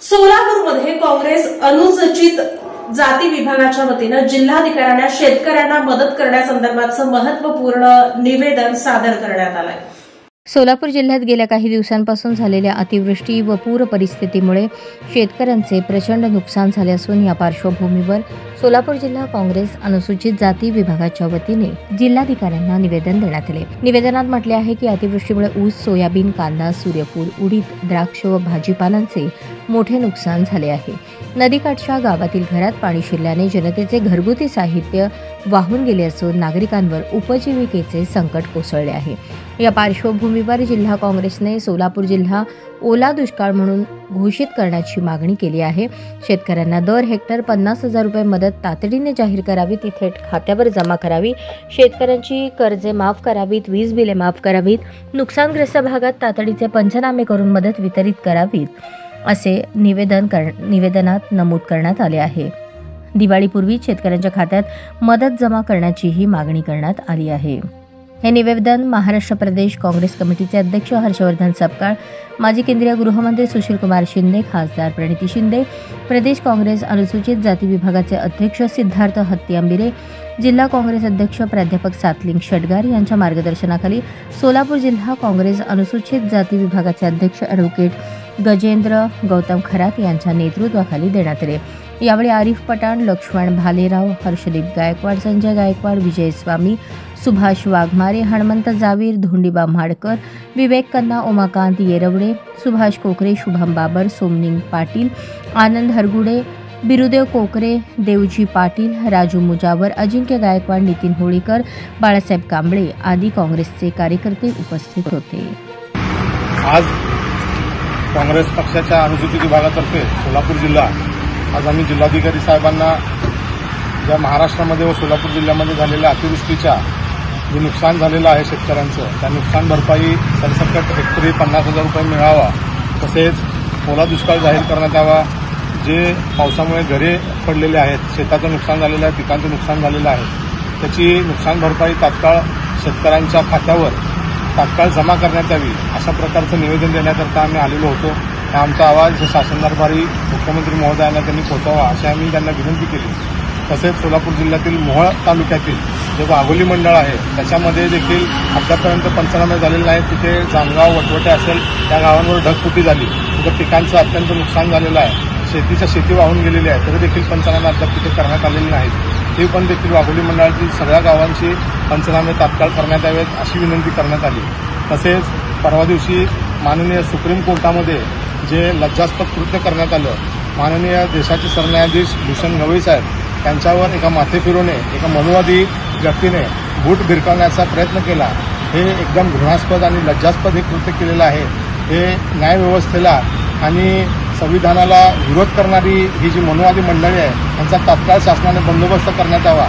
सोलापूरमध्ये काँग्रेस अनुसूचित जाती विभागाच्या वतीनं जिल्हाधिकाऱ्यांना शेतकऱ्यांना मदत करण्यासंदर्भाचं महत्त्वपूर्ण निवेदन सादर करण्यात आलंय। सोलापूर जिल्ह्यात गेल्या काही दिवसांपासून झालेल्या अतिवृष्टी व पूर परिस्थितीमुळे शेतकऱ्यांचे प्रचंड नुकसान झाले असून या पार्श्वभूमीवर सोलापूर जिल्हा काँग्रेस अनुसूचित जाती विभागाच्या वतीने जिल्हाधिकाऱ्यांना निवेदन देण्यात आले। निवेदनात म्हटले आहे की अतिवृष्टीमुळे ऊस, सोयाबीन, कांदा, सूर्यफूल, उडीद, द्राक्ष व भाजीपालांचे मोठे नुकसान झाले आहे। नदीकाठच्या गावातील घरात पाणी शिरल्याने जनतेचे घरगुती साहित्य वाहून गेले असून नागरिकांवर उपजीविकेचे संकट कोसळले आहे। या पार्श्वभूमीवर जिल्हा काँग्रेसने सोलापूर जिल्हा ओला दुष्काळ म्हणून घोषित करण्याची मागणी केली आहे। शेतकऱ्यांना दर हेक्टर 50,000 रुपये मदत तातडीने जाहीर करावी, ती थेट खात्यावर जमा करावी, शेतकऱ्यांची कर्जे माफ करावीत, वीज बिले माफ करावीत, नुकसानग्रस्त भागात तातडीचे पंचनामे करून मदत वितरित करावीत, असे निवेदनात नमूद करण्यात आले आहे। दिवाळीपूर्वी शेतकऱ्यांच्या खात्यात मदत जमा करण्याचीही मागणी करण्यात आली आहे। हे निवेदन महाराष्ट्र प्रदेश काँग्रेस कमिटीचे अध्यक्ष हर्षवर्धन सपकाळ, माजी केंद्रीय गृहमंत्री सुशीलकुमार शिंदे, खासदार प्रणिती शिंदे, प्रदेश काँग्रेस अनुसूचित जाती विभागाचे अध्यक्ष सिद्धार्थ हत्तीआंबिरे, जिल्हा काँग्रेस अध्यक्ष प्राध्यापक सातलिंग शेटगार यांच्या मार्गदर्शनाखाली सोलापूर जिल्हा काँग्रेस अनुसूचित जाती विभागाचे अध्यक्ष ॲडव्होकेट गजेंद्र गौतम खरात यांच्या नेतृत्वाखाली देण्यात आले। यावेळी आरिफ पठाण, लक्ष्मण भालेराव, हर्षदीप गायकवाड, संजय गायकवाड, विजय स्वामी, सुभाष वाघमारे, हनुमंत जावीर, धोंडीबा म्हाडकर, विवेक कन्ना, उमाकांत येरवडे, सुभाष कोकरे, शुभम बाबर, सोमनिंग पाटील, आनंद हरगुडे, बिरुदेव कोकरे, देवजी पाटील, राजू मुजावर, अजिंक्य गायकवाड, नितीन होळीकर, बाळासाहेब कांबळे आदी काँग्रेसचे कार्यकर्ते उपस्थित होते। आज काँग्रेस पक्षाच्या अनुसूचित विभागातर्फे सोलापूर जिल्हा आज आम्ही जिल्हाधिकारी साहेबांना ज्या महाराष्ट्रामध्ये व सोलापूर जिल्ह्यामध्ये झालेल्या अतिवृष्टीच्या जे नुकसान झालेलं आहे शेतकऱ्यांचं, त्या नुकसान भरपाई सरसकट हेक्टरी 50,000 रुपये मिळावा, तसेच ओला दुष्काळ जाहीर करण्यात यावा। जे पावसामुळे घरे पडलेले आहेत, शेताचं नुकसान झालेलं आहे, पिकांचं नुकसान झालेलं आहे, त्याची नुकसान भरपाई तात्काळ शेतकऱ्यांच्या खात्यावर तात्काळ जमा करण्यात यावी, अशा प्रकारचं निवेदन देण्याकरता आम्ही आलेलो होतो। आमचा आवाज शासन दरबारी मुख्यमंत्री महोदयांना त्यांनी पोहोचवावा अशी आम्ही त्यांना विनंती केली। तसेच सोलापूर जिल्ह्यातील मोहोळ तालुक्यातील जे वाघोली मंडळ आहे त्याच्यामध्ये देखील अद्यापर्यंत पंचनामे झालेले नाहीत। तिथे जामगाव, वटवटे असेल त्या गावांवर ढगफुटी झाली, तिथे पिकांचं अत्यंत नुकसान झालेलं आहे, शेती वाहून गेलेली आहे, तरी देखील पंचनामे अद्याप तिथे करण्यात आलेले नाहीत। ते पण देखील वाघोली मंडळातील सगळ्या गावांची पंचनामे तात्काळ करण्यात यावेत अशी विनंती करण्यात आली। तसेच परवा दिवशी माननीय सुप्रीम कोर्टामध्ये जे लज्जास्पद कृत्य करण्यात आलं, माननीय देशाचे सरन्यायाधीश भूषण गवई साहेब यांच्यावर एका माथेफिरूने, एका मनुवादी व्यक्तीने बूट भिरकावण्याचा प्रयत्न केला, हे एकदम घृणास्पद आणि लज्जास्पद हे कृत्य केलेलं आहे। हे न्यायव्यवस्थेला आणि संविधानाला विरोध करणारी ही जी मनुवादी मंडळी आहे त्यांचा तात्काळ शासनाने बंदोबस्त करण्यात यावा